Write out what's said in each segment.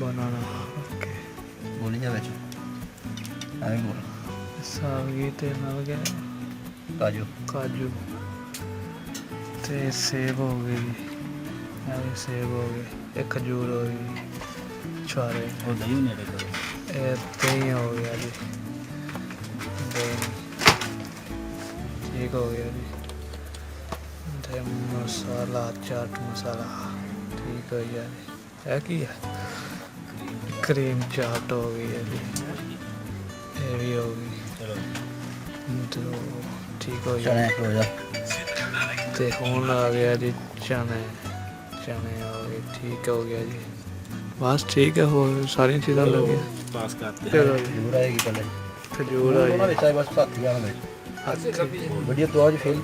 बनाना okay बोली जा बेच आगे बोल सावगी ते नाल गया काजू काजू ते सेब हो गई ये सेब हो गए एक खजूर हो गई छुआरे वो दही नेड़े करो ये दही हो गया जी दही ठीक हो गया जी ते मसाला चाट मसाला ठीक हो गया जी है की है क्रीम चाट हो गई है जी ये भी हो गई चलो तो ठीक हो गया चने हो जा ते हुण आ गया जी चने चने हो गए ठीक हो गया जी बस ठीक है हो सारी चीज़ें लगी पास करते हैं चलो जी खजूर आएगी पहले खजूर ना आई बेचा बस साथी आना में वीडियो तो आज फेल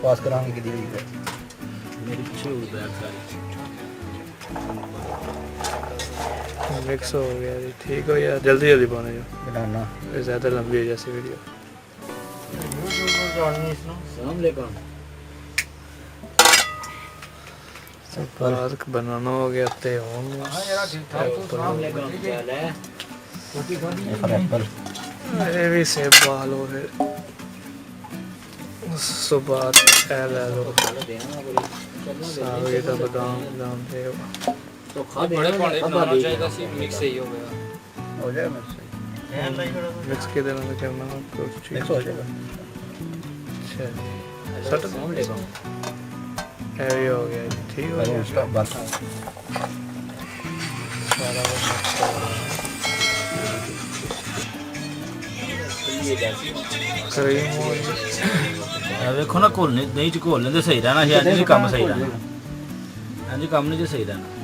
पास करांगे कि दी मेरी छूट बैग सारी मिक्स हो गया जी ठीक हो गया जल्दी जल्दी पाने जो बनाना ज़्यादा लंबी है जैसी वीडियो पार्क बनाना हो गया ते होम ये भी सेब बाल हो फिर उस बाद ए ले लो सारे का बादाम बादाम दे तो बड़े पानी बनाना चाहिए सी मिक्स ही हो गया हो जाएगा मिक्स के देना तो करना कुछ मिक्स हो जाएगा अच्छा सट ये भी हो गया जी ठीक हो गया उसका बस सारा कुछ मिक्स हो गया क्रीम हो गई ਵੇਖੋ ਨਾ ਘੋਲ ਨਹੀਂ ਚ ਘੋਲ ਲੈਂਦੇ ਸਹੀ ਰਹਿਣਾ ਸੀ ਅੱਜ ਨਹੀਂ ਕੰਮ ਸਹੀ ਰਹਿਣਾ ਹਾਂਜੀ ਕੰਮ ਨਹੀਂ ਜੇ ਸਹੀ ਰਹਿਣਾ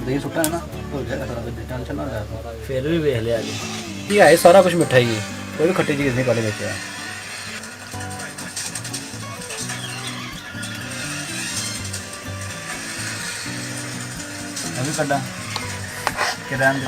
दही सुट्टा है ना हो जाएगा सारा कुछ टेंशन ना ले ਫਿਰ ਵੀ ਵੇਖ ਲਿਆ ਜੀ ये है सारा कुछ मिठाई है कोई भी खट्टी चीज़ नहीं पहले बेचा अभी कड्डा किरान